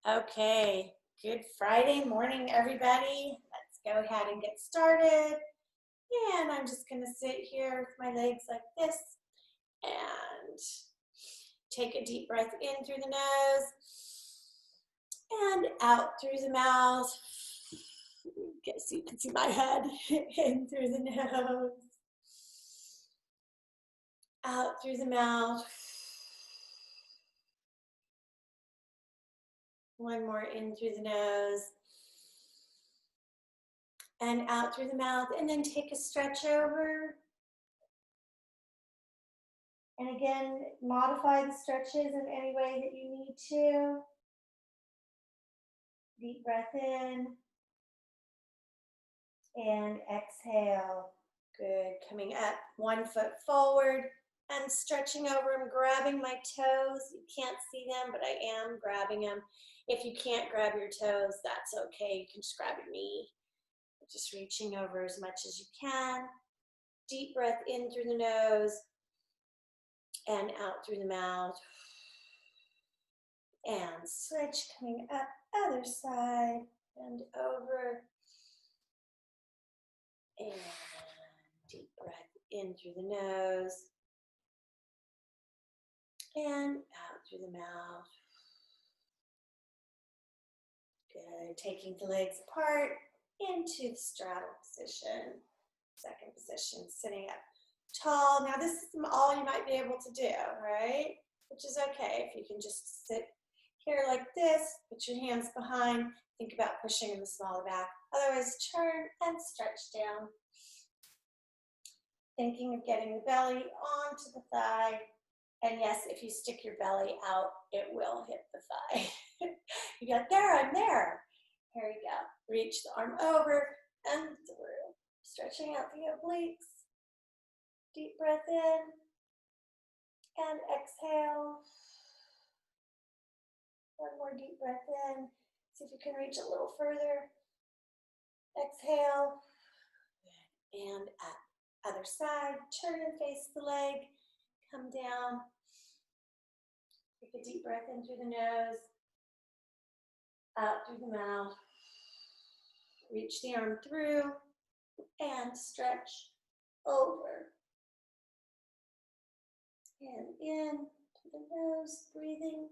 Okay, good Friday morning, everybody. Let's go ahead and get started. And I'm just going to sit here with my legs like this and take a deep breath in through the nose and out through the mouth. Guess you can see my head in through the nose, out through the mouth. One more in through the nose and out through the mouth, and then take a stretch over. And again, modify the stretches in any way that you need to. Deep breath in and exhale. Good. Coming up, 1 foot forward and stretching over. I'm grabbing my toes. You can't see them, but I am grabbing them. If you can't grab your toes, that's okay. You can just grab your knee. Just reaching over as much as you can. Deep breath in through the nose and out through the mouth. And switch, coming up, other side, and over. And deep breath in through the nose and out through the mouth. Good. Taking the legs apart into the straddle position. Second position, sitting up tall. Now this is all you might be able to do, right? Which is okay if you can just sit here like this, put your hands behind, think about pushing in the small of the back. Otherwise, turn and stretch down. Thinking of getting the belly onto the thigh. And yes, if you stick your belly out, it will hit the thigh. You got there, I'm there. Here you go. Reach the arm over and through. Stretching out the obliques. Deep breath in and exhale. One more deep breath in. See if you can reach a little further. Exhale. And up. Other side. Turn and face the leg. Come down. Take a deep breath in through the nose. Out through the mouth. Reach the arm through and stretch over. And in to the nose, breathing.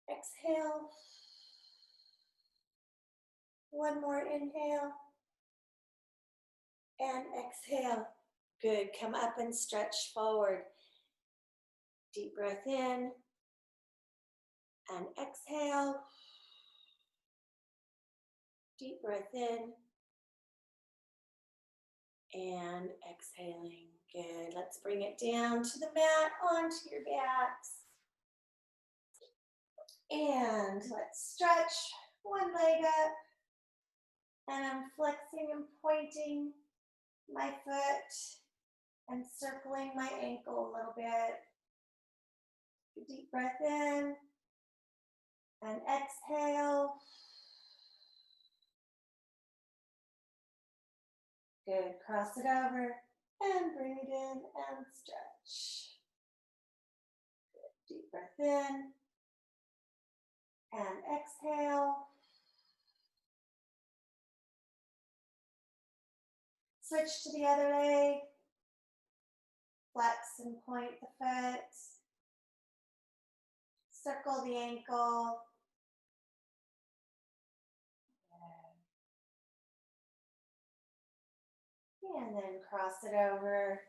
Exhale. One more inhale. And exhale. Good. Come up and stretch forward. Deep breath in. And exhale. Deep breath in. And exhaling. Good. Let's bring it down to the mat, onto your backs. And let's stretch one leg up. And I'm flexing and pointing my foot and circling my ankle a little bit. Deep breath in and exhale. Good. Cross it over and bring it in and stretch. Good. Deep breath in and exhale. Switch to the other leg. Flex and point the foot. Circle the ankle. And then cross it over.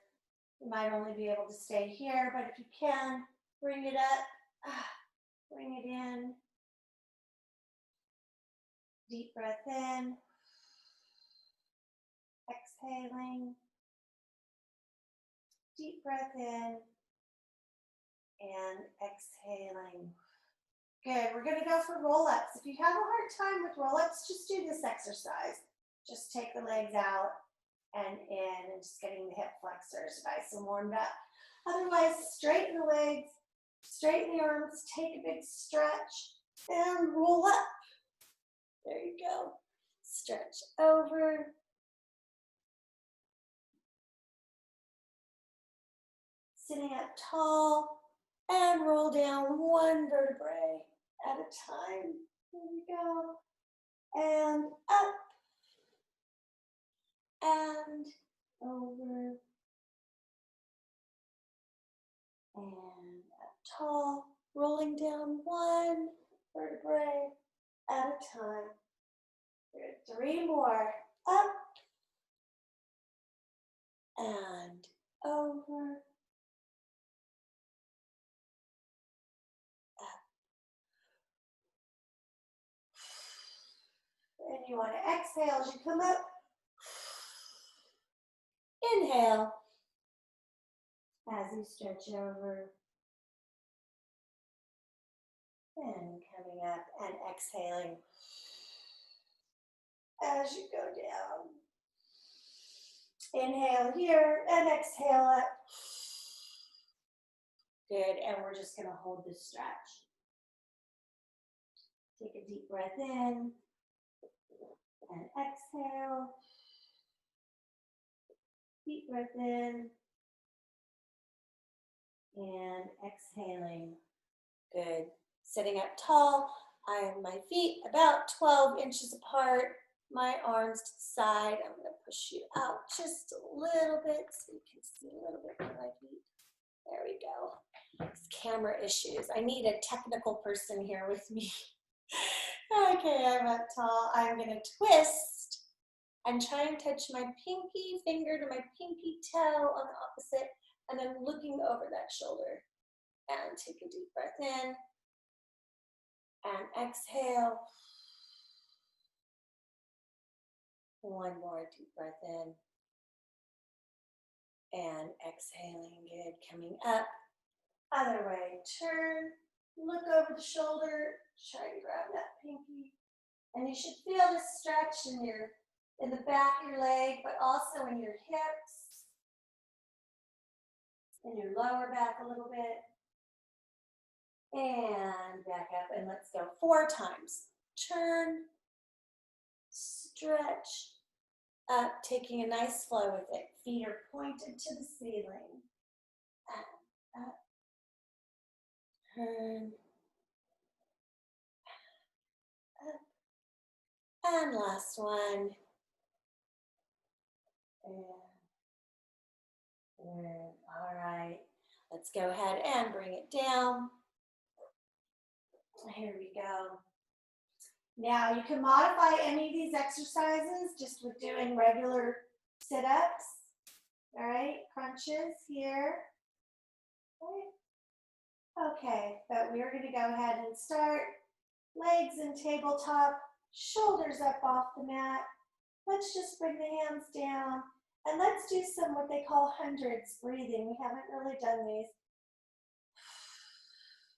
You might only be able to stay here, but if you can, bring it up. Bring it in. Deep breath in. Exhaling. Deep breath in. And exhaling. Good. We're going to go for roll-ups. If you have a hard time with roll-ups, just do this exercise. Just take the legs out and in and just getting the hip flexors nice and warmed up. Otherwise, straighten the legs, straighten the arms, take a big stretch, and roll up. There you go. Stretch over. Sitting up tall and roll down one vertebrae. at a time. Here we go. And up and over and up tall, rolling down one vertebrae at a time. Good. 3 more. Up and over. Up. And you want to exhale as you come up. Inhale as you stretch over. And coming up and exhaling as you go down. Inhale here and exhale up. Good, and we're just going to hold this stretch. Take a deep breath in and exhale. Deep breath in and exhaling. Good. Sitting up tall, I have my feet about 12 inches apart, my arms to the side. I'm going to push you out just a little bit so you can see a little bit of my feet. There we go. It's camera issues. I need a technical person here with me. Okay, I'm up tall. I'm going to twist and try and touch my pinky finger to my pinky toe on the opposite, and then looking over that shoulder. And take a deep breath in and exhale. One more deep breath in and exhaling. Good. Coming up. Other way. Turn. Look over the shoulder. Try and grab that pinky. And you should feel this stretch in the back of your leg, but also in your hips, in your lower back a little bit. And back up, and let's go 4 times. Turn, stretch, up, taking a nice flow with it. Feet are pointed to the ceiling. Up, turn, up, and last one. And all right, let's go ahead and bring it down. Here we go. Now you can modify any of these exercises just with doing regular sit-ups. All right, crunches here. Okay, but we're going to go ahead and start. Legs in tabletop, shoulders up off the mat. Let's just bring the hands down and let's do some what they call hundreds breathing. We haven't really done these.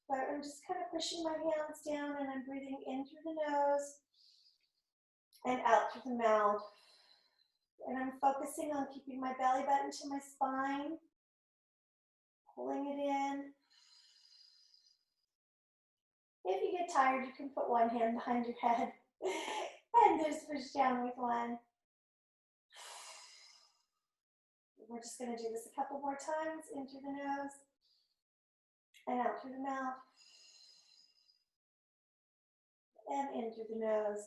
But I'm just kind of pushing my hands down and I'm breathing in through the nose and out through the mouth. And I'm focusing on keeping my belly button to my spine, pulling it in. If you get tired, you can put one hand behind your head and just push down with one. We're just going to do this a couple more times, in through the nose and out through the mouth. And in through the nose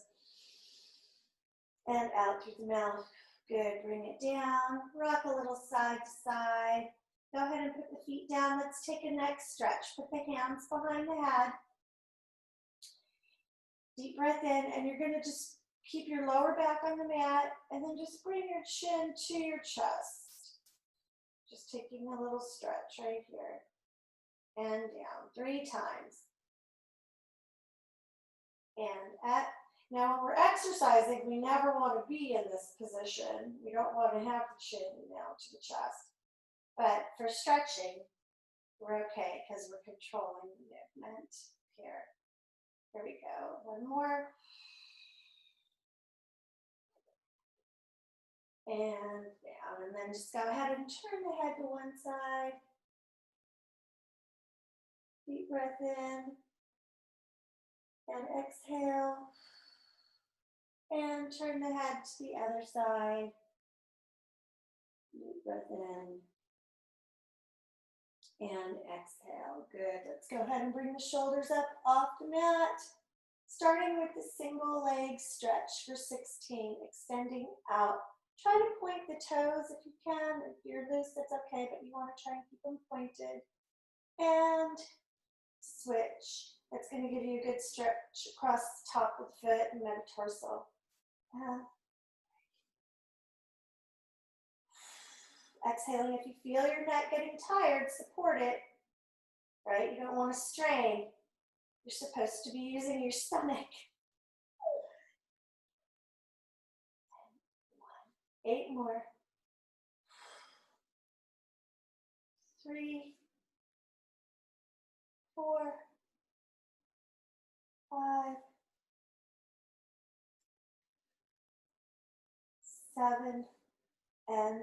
and out through the mouth. Good, bring it down, rock a little side to side. Go ahead and put the feet down. Let's take a neck stretch. Put the hands behind the head. Deep breath in, and you're going to just keep your lower back on the mat and then just bring your chin to your chest. Just taking a little stretch right here. And down 3 times. And up. Now when we're exercising, we never want to be in this position. We don't want to have the chin down to the chest. But for stretching, we're okay because we're controlling the movement here. Here we go. One more. And down. And then just go ahead and turn the head to one side. Deep breath in. And exhale. And turn the head to the other side. Deep breath in. and exhale. Good. Let's go ahead and bring the shoulders up off the mat. Starting with the single leg stretch for 16, extending out. Try to point the toes if you can. If you're loose, that's okay, but you want to try and keep them pointed. And switch. That's going to give you a good stretch across the top of the foot and metatarsal. Exhaling, if you feel your neck getting tired, support it, right? You don't want to strain. You're supposed to be using your stomach. 8 more. 3, 4, 5, 7, and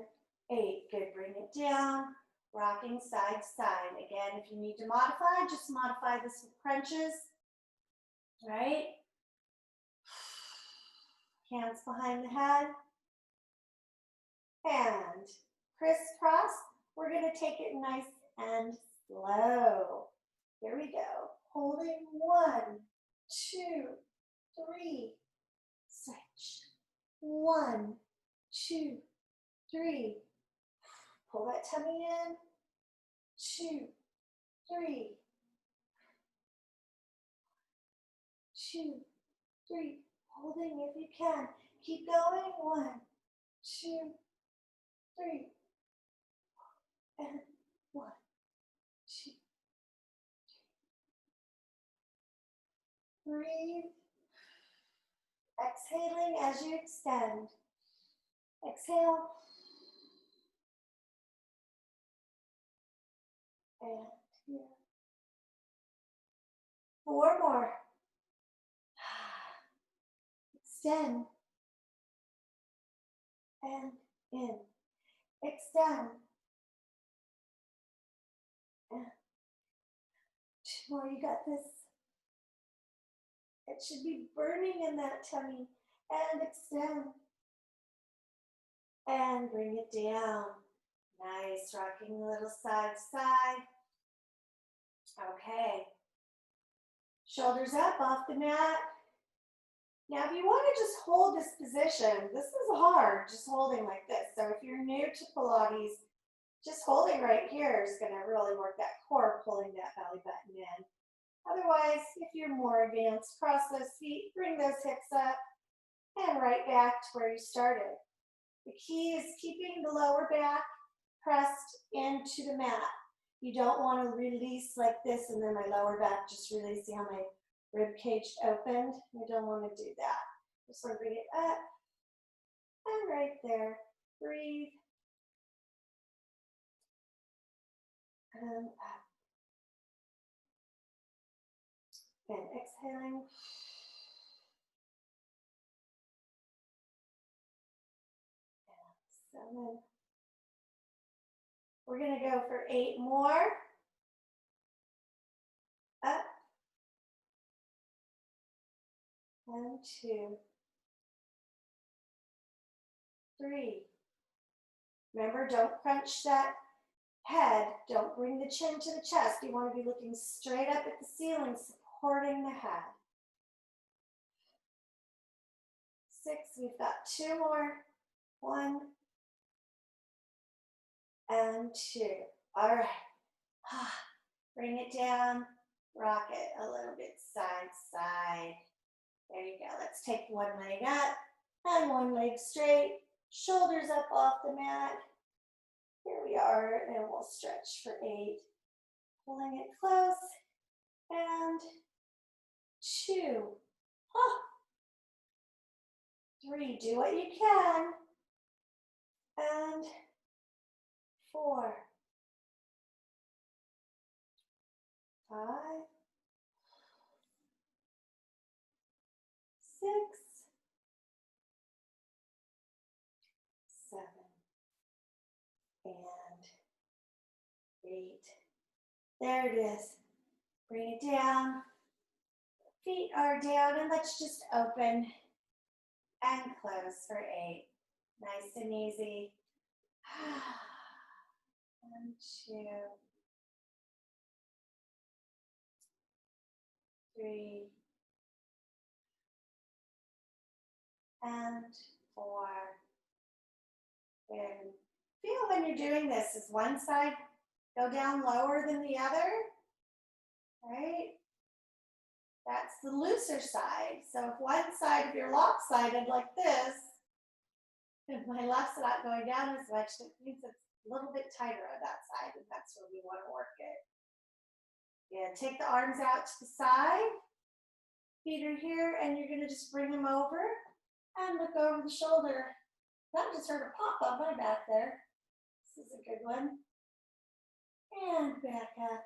8. Good. Bring it down. Rocking side to side. Again, if you need to modify, just modify this with crunches. Right? Hands behind the head. And crisscross. We're going to take it nice and slow. Here we go. Holding 1, 2, 3. Switch. 1, 2, 3. Pull that tummy in. 2, 3. 2, 3. Holding if you can. Keep going. 1, 2, 3. And 1, 2, 3. Breathe. Exhaling as you extend. Exhale. And here. 4 more. Extend. And in. Extend. And 2 more. You got this. It should be burning in that tummy. And extend. And bring it down. Nice. Rocking a little side to side. Okay. Shoulders up off the mat. Now, if you want to just hold this position, this is hard, just holding like this. So if you're new to Pilates, just holding right here is going to really work that core, pulling that belly button in. Otherwise, if you're more advanced, cross those feet, bring those hips up, and right back to where you started. The key is keeping the lower back pressed into the mat. You don't want to release like this and then my lower back just release. See how my rib cage opened? I don't want to do that. Just want to bring it up and right there. Breathe. And up. And exhaling. And 7. We're going to go for 8 more. Up. And 2. 3. Remember, don't crunch that head. Don't bring the chin to the chest. You want to be looking straight up at the ceiling, supporting the head. 6. We've got 2 more. 1. And 2. All right. Bring it down. Rock it a little bit side to side. There you go. Let's take one leg up and one leg straight. Shoulders up off the mat. Here we are, and we'll stretch for 8. Pulling it close. And 2. 3. Do what you can. And 4. 5. 6. 7. And 8. There it is. Bring it down. Feet are down, and let's just open and close for 8. Nice and easy. 1, 2, 3, and 4. And feel when you're doing this, does one side go down lower than the other? Right? That's the looser side. So if one side, if you're lopsided like this, and my left's not going down as much, that means it's a little bit tighter on that side, and that's where we want to work it. Yeah, take the arms out to the side. Feet are here, and you're going to just bring them over and look over the shoulder. That just heard a pop on my back there. This is a good one. And back up.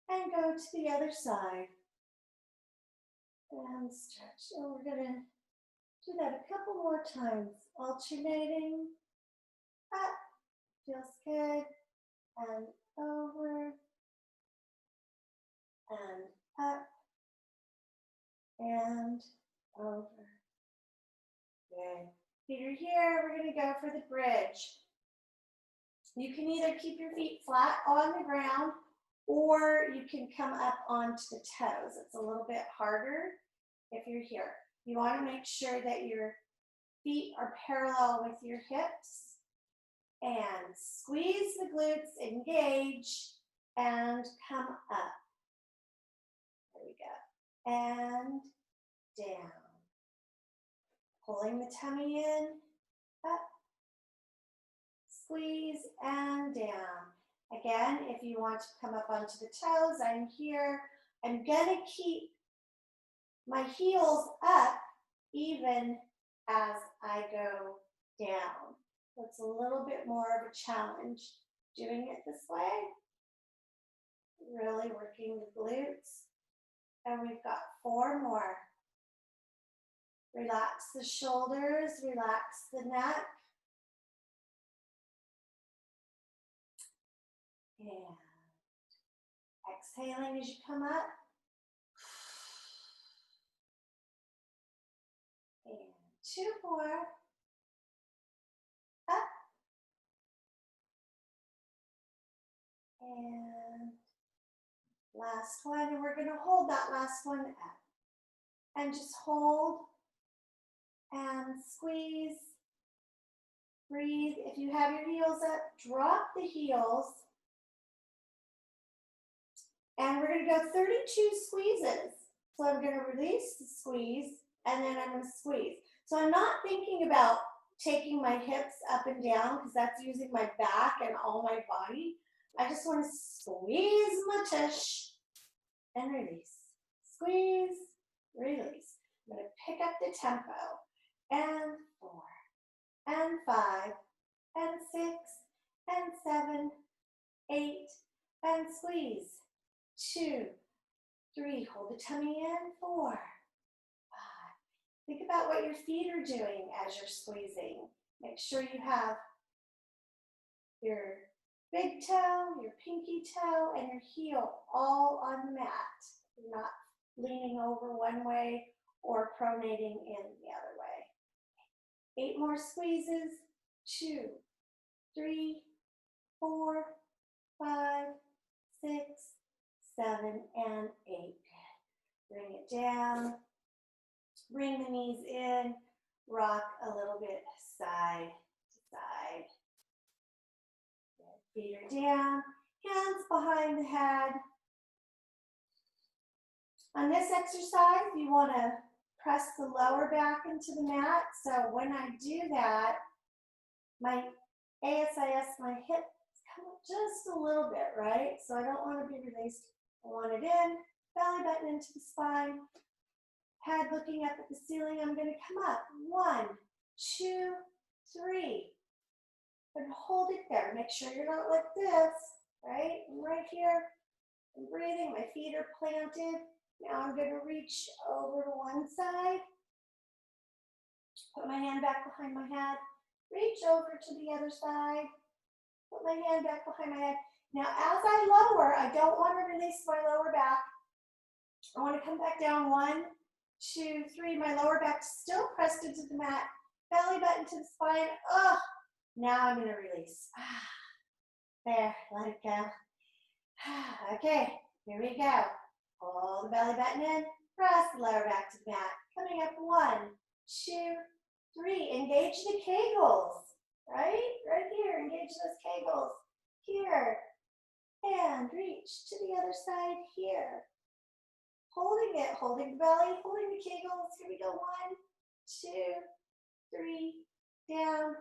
And go to the other side. And stretch. And we're going to do that a couple more times. Alternating. Up. Feels good. And over. And up. And over. Good. Feet are here. We're going to go for the bridge. You can either keep your feet flat on the ground or you can come up onto the toes. It's a little bit harder if you're here. You want to make sure that your feet are parallel with your hips and squeeze the glutes, engage, and come up. There we go. And down. Pulling the tummy in, up, squeeze, and down. Again, if you want to come up onto the toes, I'm here. I'm gonna keep my heels up even as I go down. So it's a little bit more of a challenge doing it this way. Really working the glutes. And we've got 4 more. Relax the shoulders, relax the neck. And exhaling as you come up. And 2 more. Up. And last one, and we're going to hold that last one up. And just hold and squeeze. Breathe. If you have your heels up, drop the heels. And we're going to go 32 squeezes. So I'm going to release the squeeze, and then I'm going to squeeze. So I'm not thinking about taking my hips up and down because that's using my back and all my body. I just want to squeeze my tush and release. Squeeze, release. I'm going to pick up the tempo. And 4, and 5, and 6, and 7, 8, and squeeze. 2, 3, hold the tummy in. 4, 5. Think about what your feet are doing as you're squeezing. Make sure you have your big toe, your pinky toe, and your heel all on the mat. You're not leaning over one way or pronating in the other way. 8 more squeezes. 2, 3, 4, 5, 6, 7, and 8. Bring it down. Bring the knees in. Rock a little bit side to side. Feet are down. Hands behind the head. On this exercise, you want to press the lower back into the mat. So when I do that, my ASIS, my hips come up just a little bit, right? So I don't want to be released. I want it in, belly button into the spine, head looking up at the ceiling. I'm going to come up. 1, 2, 3. And hold it there. Make sure you're not like this, right? I'm right here. I'm breathing. My feet are planted. Now I'm going to reach over to one side. Put my hand back behind my head. Reach over to the other side. Put my hand back behind my head. Now as I lower, I don't want to release my lower back. I want to come back down. 1, 2, 3. My lower back's still pressed into the mat. Belly button to the spine. Oh, now I'm going to release. There, let it go. Okay, here we go. Pull the belly button in, press the lower back to the mat. Coming up, 1, 2, 3. Engage the kegels, right? Right here, engage those kegels. Here, and reach to the other side here. Holding it, holding the belly, holding the kegels. Here we go, 1, 2, 3, down.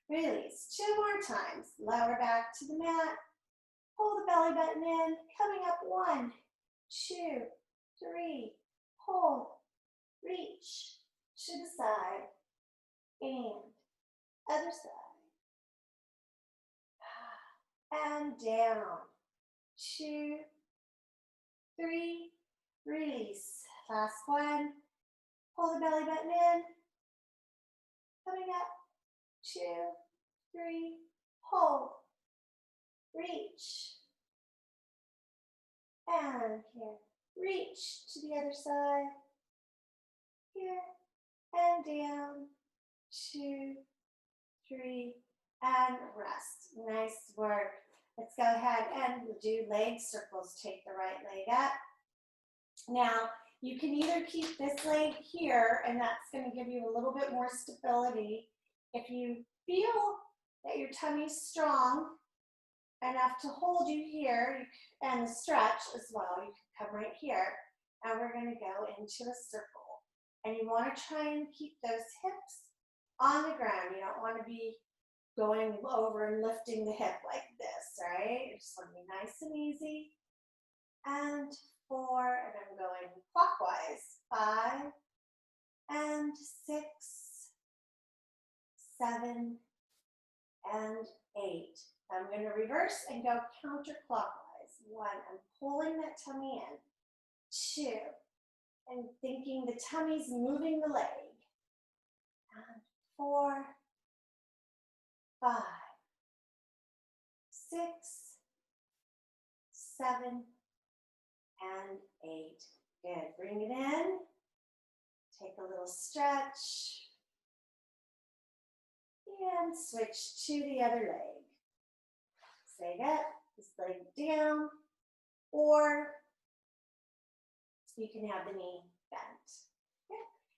Release, 2 more times. Lower back to the mat. Pull the belly button in. Coming up, 1, 2, 3. Hold. Reach to the side. And other side. And down. 2, 3. Release. Last one. Pull the belly button in. Coming up. 2, 3. Hold. Reach. And here. Reach to the other side. Here. And down. 2, 3. And rest. Nice work. Let's go ahead and do leg circles. Take the right leg up. Now, you can either keep this leg here, and that's going to give you a little bit more stability. If you feel that your tummy's strong enough to hold you here, and stretch as well, you can come right here, and we're going to go into a circle. And you want to try and keep those hips on the ground. You don't want to be going over and lifting the hip like this, right? You just want to be nice and easy. And 4, and I'm going clockwise. 5, and 6, 7, and 8. I'm going to reverse and go counterclockwise. 1, I'm pulling that tummy in. 2, and thinking the tummy's moving the leg. And 4, 5, 6, 7, and 8. Good. Bring it in. Take a little stretch. And switch to the other leg. Say that. This leg down. Or you can have the knee bent.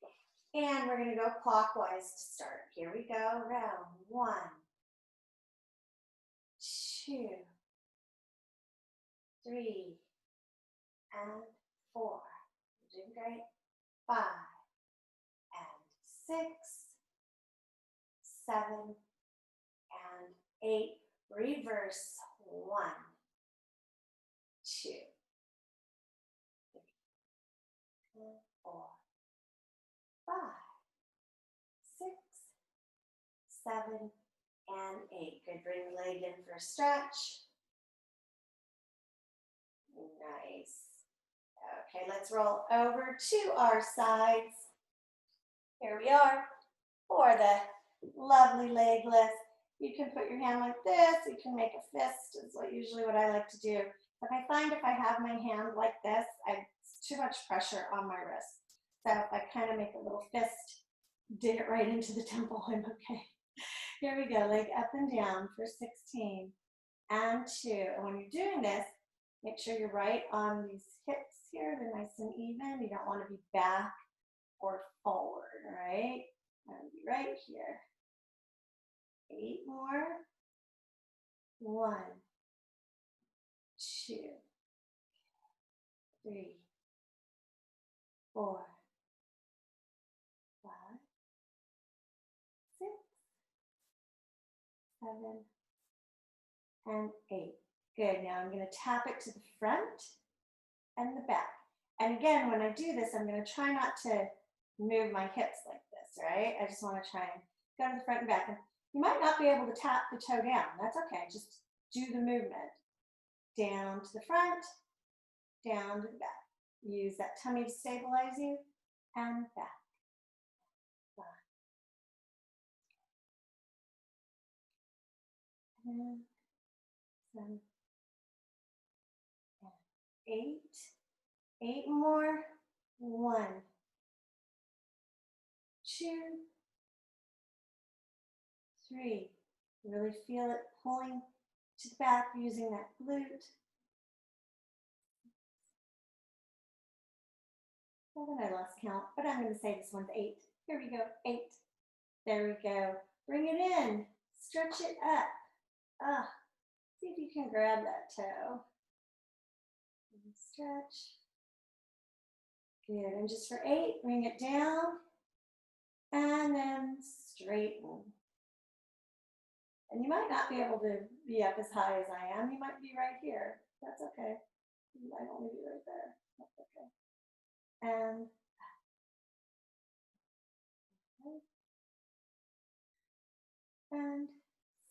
Okay. And we're going to go clockwise to start. Here we go. Round 1, 2, 3, and 4. You're doing great. 5, and 6, 7, and 8. Reverse. 1, 2, 3, and 4, 5, 6, 7, and 8. Good. Bring the leg in for a stretch. Nice. Okay, let's roll over to our sides. Here we are for the lovely leg lift. You can put your hand like this. You can make a fist is usually what I like to do. But I find if I have my hand like this, it's too much pressure on my wrist. So if I kind of make a little fist, dig it right into the temple, I'm okay. Here we go, leg up and down for 16 and 2. And when you're doing this, make sure you're right on these hips here. They're nice and even. You don't want to be back or forward, all right? And be right here. 8 more. 1, 2, 3, 4, 5, 6, 7, and 8. Good. Now I'm going to tap it to the front and the back. And again, when I do this, I'm going to try not to move my hips like this, right? I just want to try and go to the front and back. And you might not be able to tap the toe down. That's okay. Just do the movement. Down to the front, down to the back. Use that tummy to stabilize you, and back. 5, 10, 7, and 8. 8 more. 1, 2, 3. Really feel it pulling to the back using that glute. 7, I lost count, but I'm going to say this one's 8. Here we go, 8. There we go. Bring it in, stretch it up. See if you can grab that toe. And stretch. Good, and just for 8, bring it down, and then straighten. And you might not be able to be up as high as I am. You might be right here. That's okay. You might only be right there. That's okay. And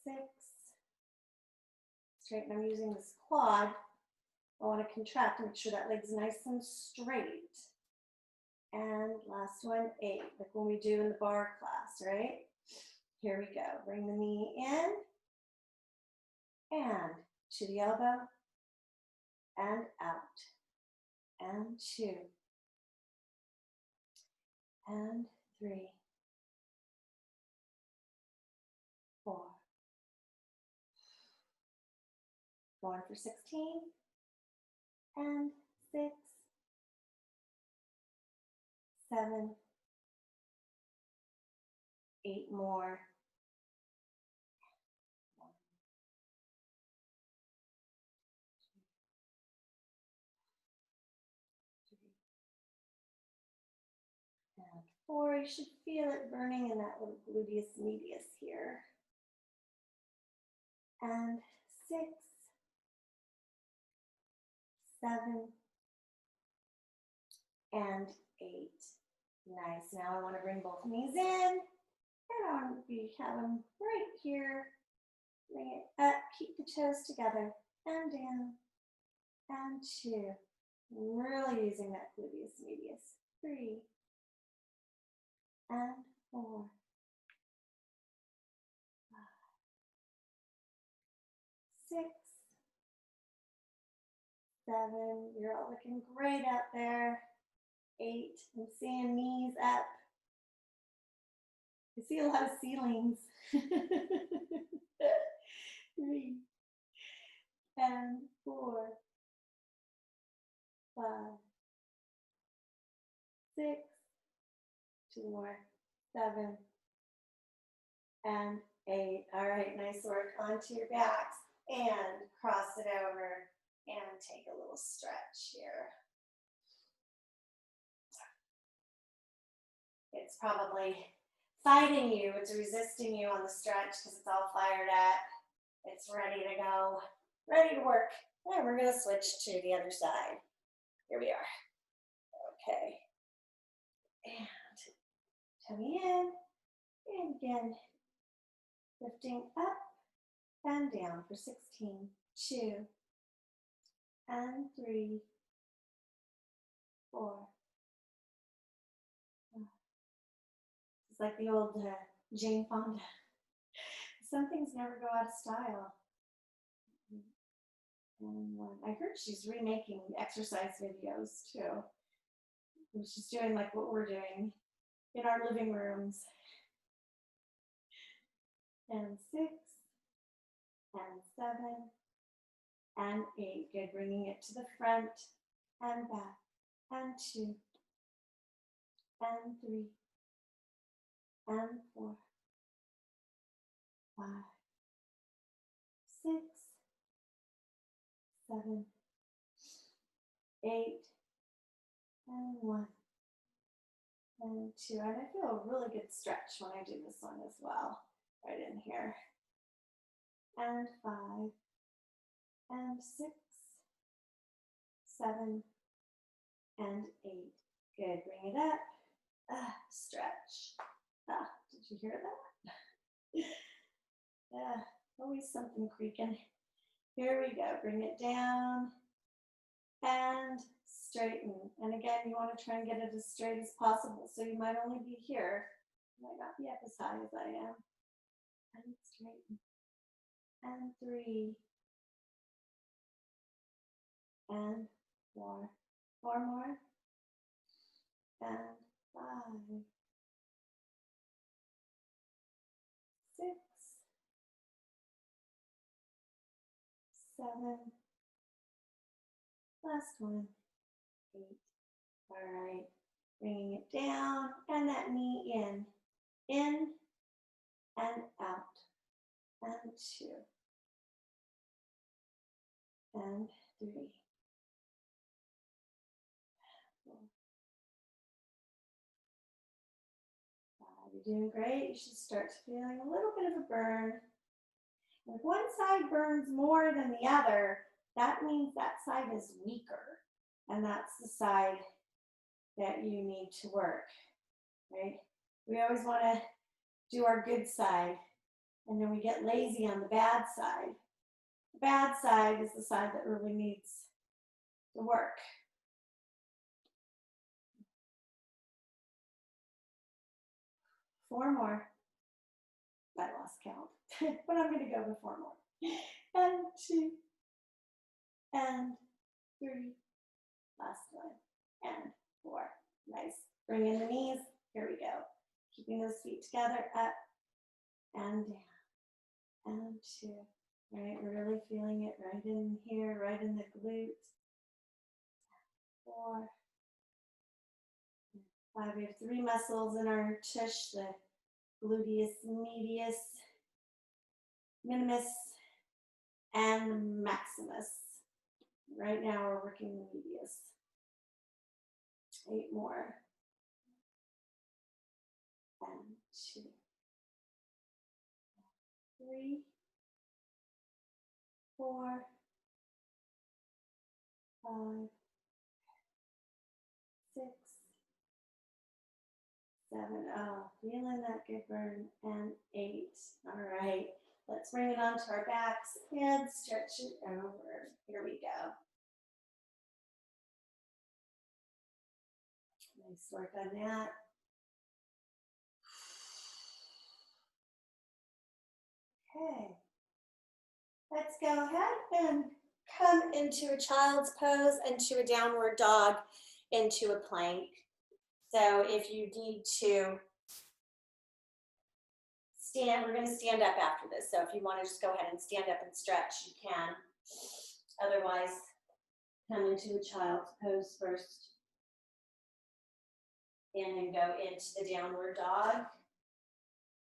6. Straighten. I'm using this quad. I want to contract, make sure that leg's nice and straight. And last one, 8, like when we do in the bar class, right? Here we go. Bring the knee in and to the elbow and out and 2 and 3, 4. Going for 16 and 6, 7, 8 more. And 4, you should feel it burning in that little gluteus medius here. And 6, 7, and 8. Nice. Now I want to bring both knees in, and I want to have them right here. Bring it up, keep the toes together, and down, and 2. Really using that gluteus medius. 3, and 4, 5, 6, 7. You're all looking great out there. 8. I'm seeing knees up. I see a lot of ceilings. 3, and 4, 5, 6, 2 more, 7, and 8. All right, nice work. Onto your backs and cross it over and take a little stretch here. It's probably fighting you, it's resisting you on the stretch because it's all fired up. It's ready to go, ready to work. And we're going to switch to the other side. Here we are. Okay. And tummy in. And again, lifting up and down for 16, 2, and 3, 4. It's like the old Jane Fonda. Some things never go out of style. And I heard she's remaking exercise videos too. She's doing like what we're doing in our living rooms. And 6, and 7, and 8. Good, bringing it to the front and back, and 2, and 3, and 4, 5, 6, 7, 8, and 1, and 2. And I feel a really good stretch when I do this one as well, right in here. And 5, and 6, 7, and 8. Good, bring it up. Stretch. Did you hear that? Yeah, always something creaking. Here we go. Bring it down and straighten. And again, you want to try and get it as straight as possible. So you might only be here. You might not be up as high as I am. And straighten. And 3. And 4. 4 more. And 5. 6. 7. Last one. 8. All right. You're doing great. You should start feeling a little bit of a burn. If one side burns more than the other, that means that side is weaker. And that's the side that you need to work, right? We always want to do our good side, and then we get lazy on the bad side. The bad side is the side that really needs the work. Four more. I lost count, but I'm going to go with four more. And two, and three, last one, and four. Nice. Bring in the knees. Here we go. Keeping those feet together, up and down, and two. Right, we're really feeling it right in here, right in the glutes. 4, 5. We have 3 muscles in our tush, the gluteus medius, minimus, and maximus. Right now we're working the medius. 8 more. And 2, 3, 4, 5, 6, 7. Oh, feeling that good burn. And 8. All right. Let's bring it onto our backs and stretch it over. Here we go. Nice work on that. Okay. Let's go ahead and come into a child's pose, into a downward dog, into a plank. So if you need to stand, we're going to stand up after this. So if you want to just go ahead and stand up and stretch, you can. Otherwise, come into a child's pose first. And then go into the downward dog.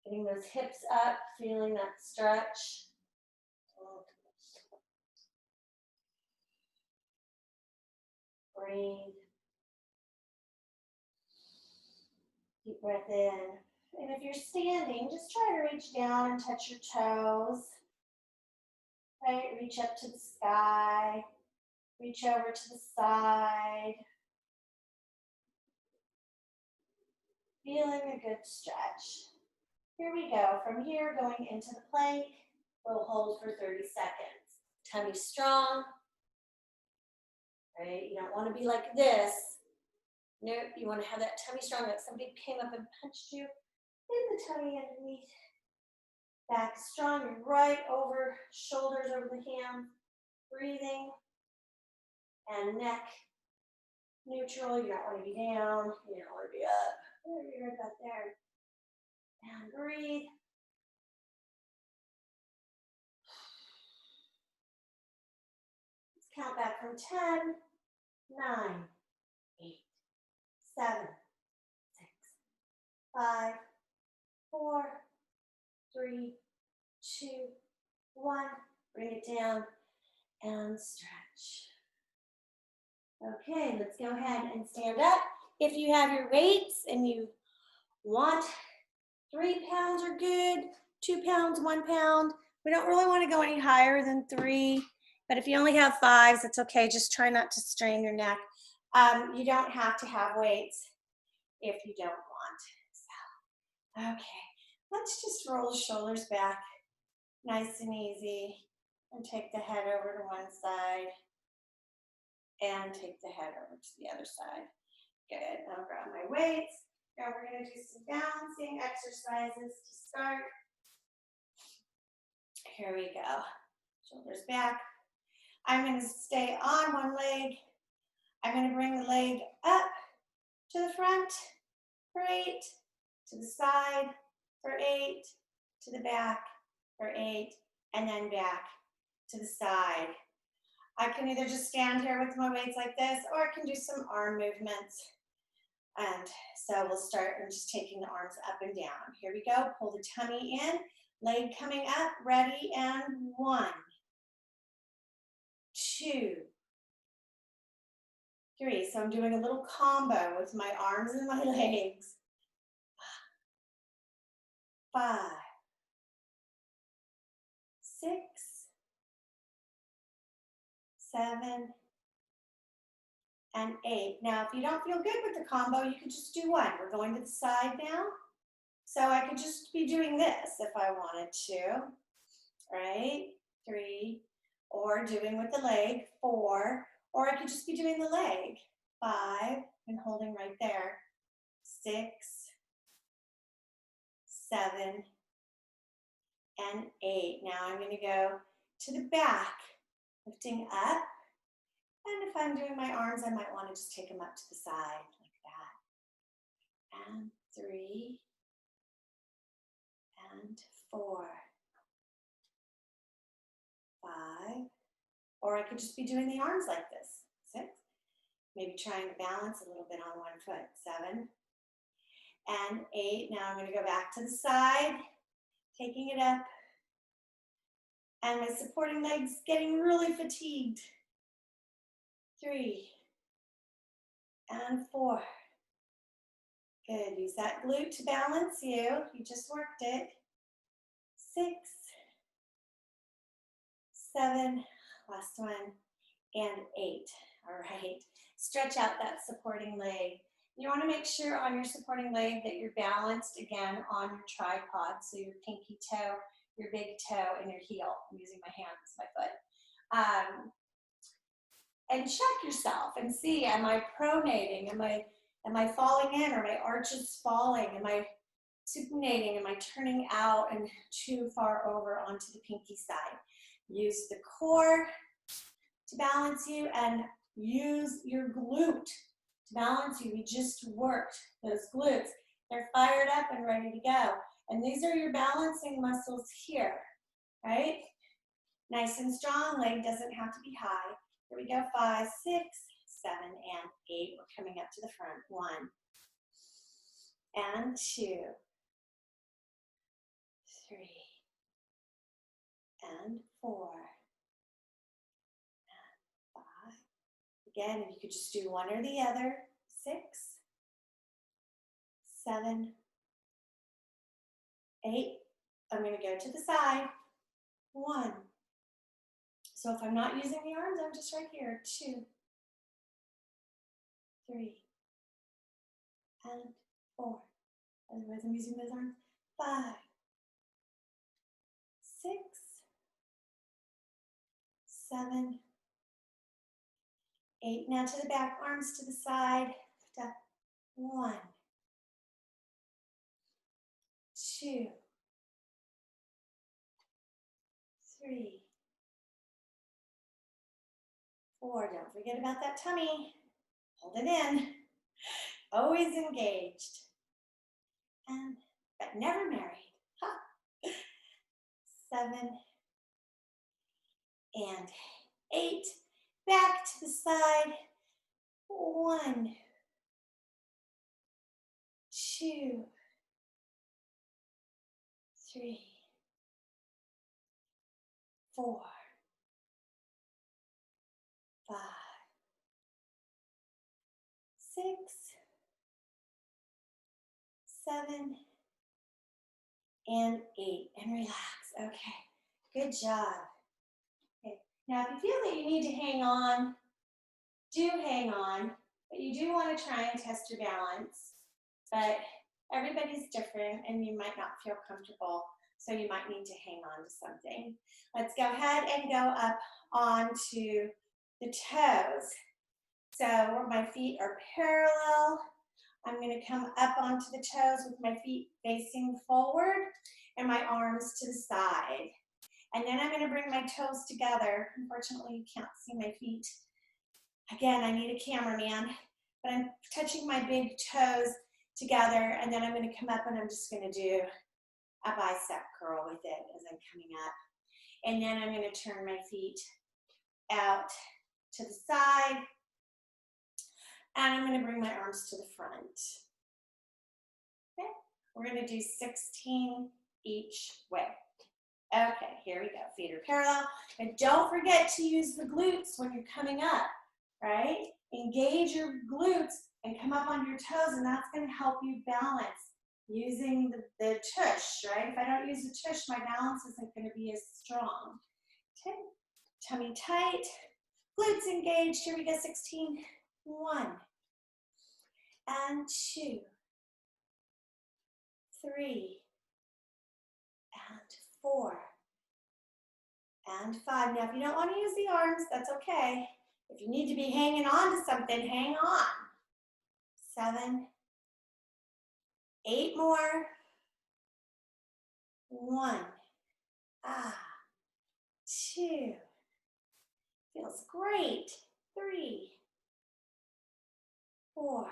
Getting those hips up, feeling that stretch. Breathe. Deep breath in. And if you're standing, just try to reach down and touch your toes. Right? Reach up to the sky. Reach over to the side. Feeling a good stretch. Here we go. From here, going into the plank. We'll hold for 30 seconds. Tummy strong. Right? You don't want to be like this. Nope, you want to have that tummy strong, like somebody came up and punched you in the tummy underneath. Back strong, and right over, shoulders over the hands. Breathing. And neck neutral. You don't want to be down. You don't want to be up. You're right about there. And breathe. Let's count back from 10, 9, 8, 7, 6, 5, 4, 3, 2, 1. Bring it down and stretch. Okay, let's go ahead and stand up. If you have your weights and you want 3 pounds are good, 2 pounds, 1 pound. We don't really want to go any higher than 3, but if you only have 5s, it's okay. Just try not to strain your neck. You don't have to have weights if you don't want. So, okay, let's just roll the shoulders back, nice and easy, and take the head over to one side, and take the head over to the other side. Good, I'll grab my weights. Now we're going to do some balancing exercises to start. Here we go. Shoulders back. I'm going to stay on one leg. I'm going to bring the leg up to the front for 8, to the side for 8, to the back for 8, and then back to the side. I can either just stand here with my weights like this, or I can do some arm movements. And so we'll start and just taking the arms up and down. Here we go. Pull the tummy in, leg coming up, ready, and 1, 2, 3. So I'm doing a little combo with my arms and my legs. 5, 6, 7, and 8. Now, if you don't feel good with the combo, you could just do one. We're going to the side now. So I could just be doing this if I wanted to, right? 3, or doing with the leg, 4, or I could just be doing the leg, 5, and holding right there, 6, 7, and 8. Now I'm going to go to the back, lifting up. And if I'm doing my arms, I might want to just take them up to the side like that. And 3, and 4, 5, or I could just be doing the arms like this, 6, maybe trying to balance a little bit on one foot, 7, and 8. Now I'm going to go back to the side, taking it up, and my supporting legs getting really fatigued, 3, and 4. Good, use that glute to balance you just worked it, 6, 7, last one, and 8. All right, stretch out that supporting leg. You want to make sure on your supporting leg that you're balanced again on your tripod, so your pinky toe, your big toe, and your heel. I'm using my hand as my foot. And check yourself and see, am I pronating? Am I falling in? Are my arches falling? Am I supinating? Am I turning out and too far over onto the pinky side? Use the core to balance you and use your glute to balance you. We just worked those glutes. They're fired up and ready to go. And these are your balancing muscles here, right? Nice and strong, leg doesn't have to be high. Here we go, 5, 6, 7, and 8. We're coming up to the front. 1, and 2, 3, and 4, and 5. Again, if you could just do one or the other. 6, 7, 8. I'm going to go to the side. 1. So if I'm not using the arms, I'm just right here. 2, 3, and 4. Otherwise, I'm using those arms. 5, 6, 7, 8. Now to the back, arms to the side. Lift up. 1, 2, 3, 4. Don't forget about that tummy. Hold it in. Always engaged. And, but never married. Ha. 7, and 8. Back to the side. 1, 2, 3, 4, 5, 6, 7, and 8. And relax. Okay. Good job. Okay. Now, if you feel that you need to hang on, do hang on, but you do want to try and test your balance. But everybody's different, and you might not feel comfortable, so you might need to hang on to something. Let's go ahead and go up onto the toes. So my feet are parallel. I'm going to come up onto the toes with my feet facing forward and my arms to the side. And then I'm going to bring my toes together. Unfortunately, you can't see my feet. Again, I need a cameraman, but I'm touching my big toes together, and then I'm going to come up and I'm just going to do a bicep curl with it as I'm coming up. And then I'm going to turn my feet out to the side, and I'm going to bring my arms to the front. Okay, we're going to do 16 each way. Okay, here we go. Feet are parallel. And don't forget to use the glutes when you're coming up, right? Engage your glutes and come up on your toes, and that's going to help you balance using the tush, right? If I don't use the tush, my balance isn't going to be as strong. Okay, tummy tight, glutes engaged. Here we go, 16. 1 and 2, 3 and 4 and 5. Now, if you don't want to use the arms, that's okay. If you need to be hanging on to something, hang on. 7, 8 more. 1, 2, feels great. 3, 4,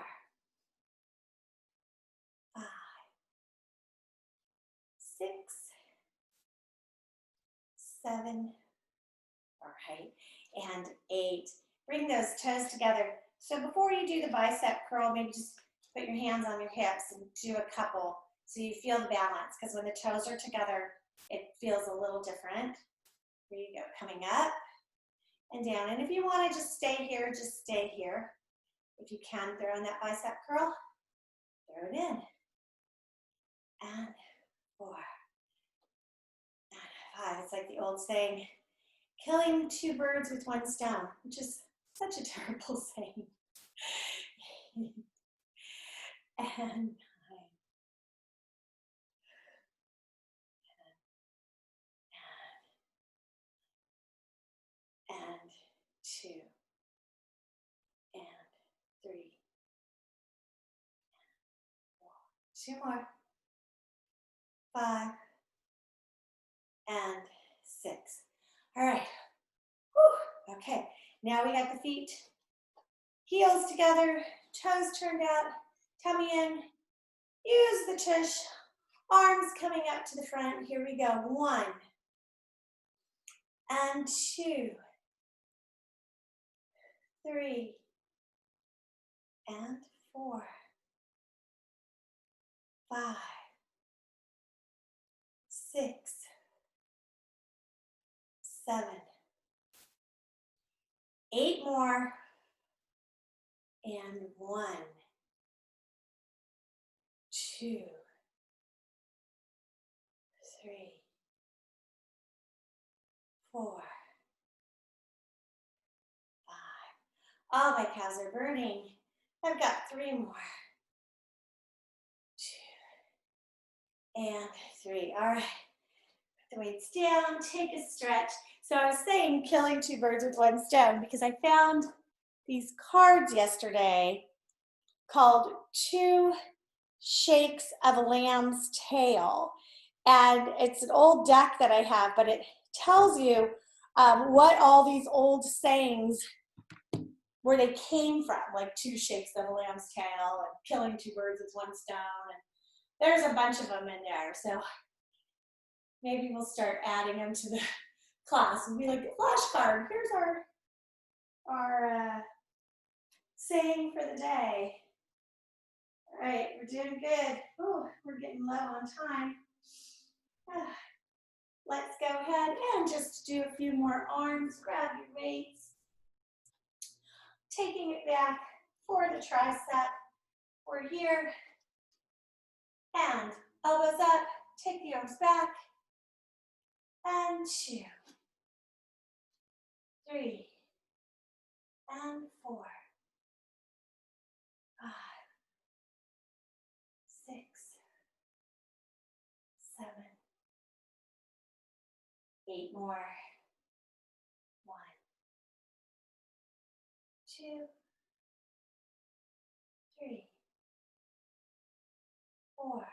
5, 6, 7, all right, and 8. Bring those toes together. So before you do the bicep curl, maybe just put your hands on your hips and do a couple so you feel the balance, because when the toes are together, it feels a little different. Here you go, coming up and down. And if you want to just stay here, just stay here. If you can, throw in that bicep curl, throw it in. And 4, and 5. It's like the old saying, killing 2 birds with 1 stone, which is such a terrible saying. And 9. And 2. And 3. 4. 2 more. 5. And 6. All right. Whew. Okay. Now we got the feet, heels together, toes turned out, tummy in. Use the tush. Arms coming up to the front. Here we go. 1 and 2. 3 and 4. 5. 6. 7. 8 more. And 1, 2, 3, 4, 5. Oh, my calves are burning. I've got 3 more. 2 and 3. All right. Put the weights down. Take a stretch. So I was saying killing 2 birds with 1 stone because I found these cards yesterday called 2 Shakes of a Lamb's Tail. And it's an old deck that I have, but it tells you what all these old sayings, where they came from, like 2 shakes of a lamb's tail and killing 2 birds with 1 stone. And there's a bunch of them in there. So maybe we'll start adding them to the class and be like, flashcard, here's our saying for the day. All right, we're doing good. Oh, we're getting low on time. Let's go ahead and just do a few more arms. Grab your weights. Taking it back for the tricep. We're here. And elbows up. Take the arms back. And 2, 3, and 4, 5, 6, 7, 8 more. 1, 2, 3, 4, 5,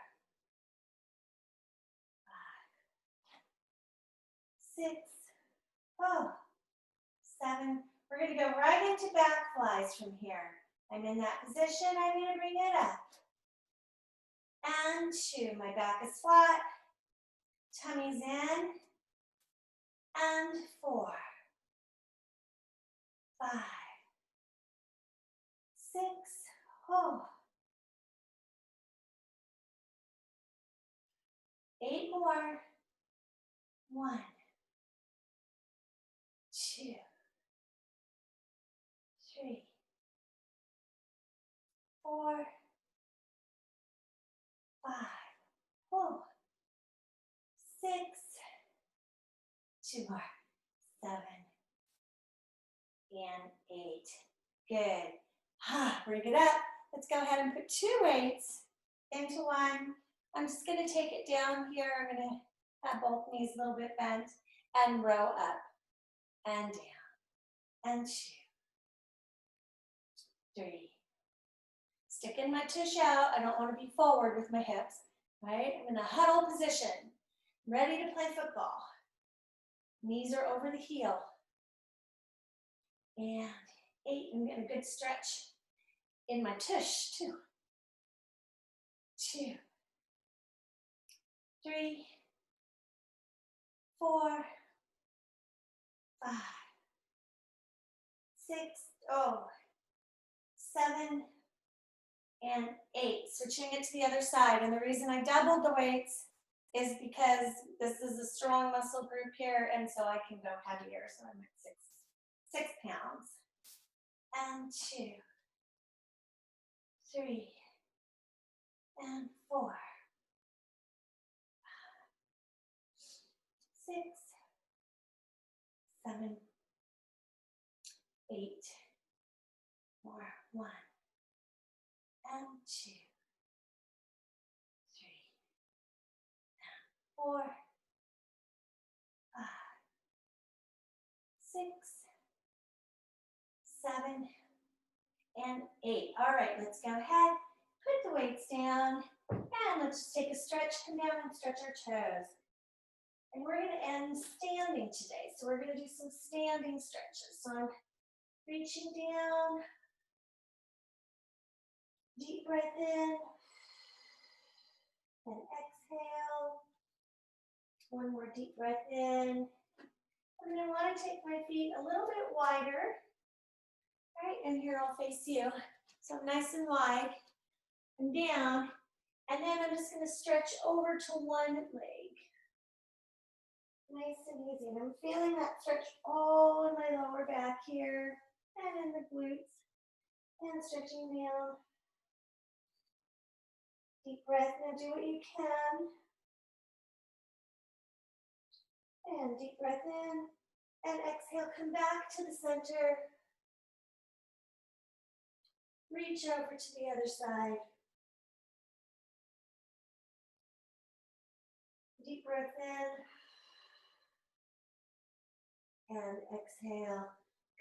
6, 7. We're going to go right into back flies from here. I'm in that position. I'm going to bring it up. And 2. My back is flat. Tummy's in. And 4, 5, 6. 8 more. 1, 2, 3, 4, 5, 2 more. 7 and 8. Good. Bring it up. Let's go ahead and put 2 weights into one. I'm just going to take it down here. I'm going to have both knees a little bit bent and row up and down and 2, 3. Sticking my tush out. I don't want to be forward with my hips. Right? I'm in a huddle position, ready to play football. Knees are over the heel. And 8, I'm getting a good stretch in my tush, 2, 2, 3, 4, 5, 6, 7, and 8. Switching it to the other side. And the reason I doubled the weights is because this is a strong muscle group here, and so I can go heavier. So I'm at 6 pounds. And 2, 3, and 4, 6, 7, 8, more, 1, and 2, 3, and 4, 5, 6, 7, and 8. All right, let's go ahead, put the weights down, and let's just take a stretch, come down and stretch our toes. And we're going to end standing today. So we're going to do some standing stretches. So I'm reaching down, deep breath in, and exhale. One more deep breath in. I'm going to want to take my feet a little bit wider. All right, and here I'll face you. So nice and wide and down. And then I'm just going to stretch over to one leg. Nice and easy. And I'm feeling that stretch all in my lower back here and in the glutes. And stretching down. Deep breath. Now do what you can. And deep breath in. And exhale. Come back to the center. Reach over to the other side. Deep breath in. And exhale.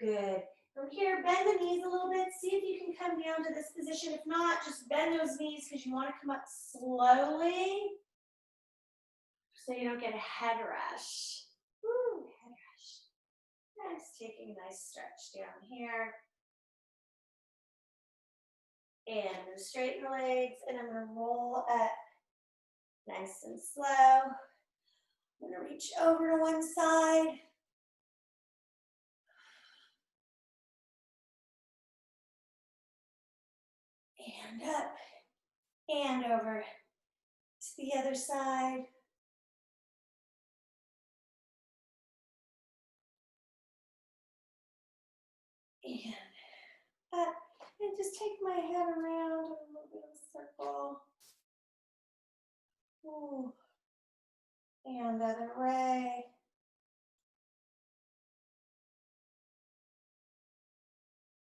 Good. From here, bend the knees a little bit. See if you can come down to this position. If not, just bend those knees because you want to come up slowly so you don't get a head rush. Woo, head rush. And just taking a nice stretch down here. And I'm going to straighten the legs, and I'm going to roll up nice and slow. I'm going to reach over to one side. And up, and over to the other side. And up, and just take my head around in a little bit of a circle. Ooh. And other way.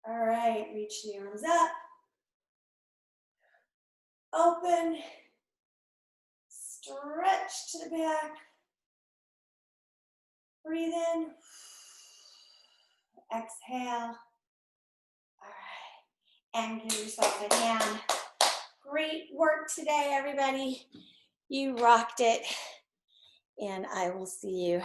All right, reach the arms up. Open. Stretch to the back. Breathe in. Exhale. All right. And give yourself a hand. Great work today, everybody. You rocked it. And I will see you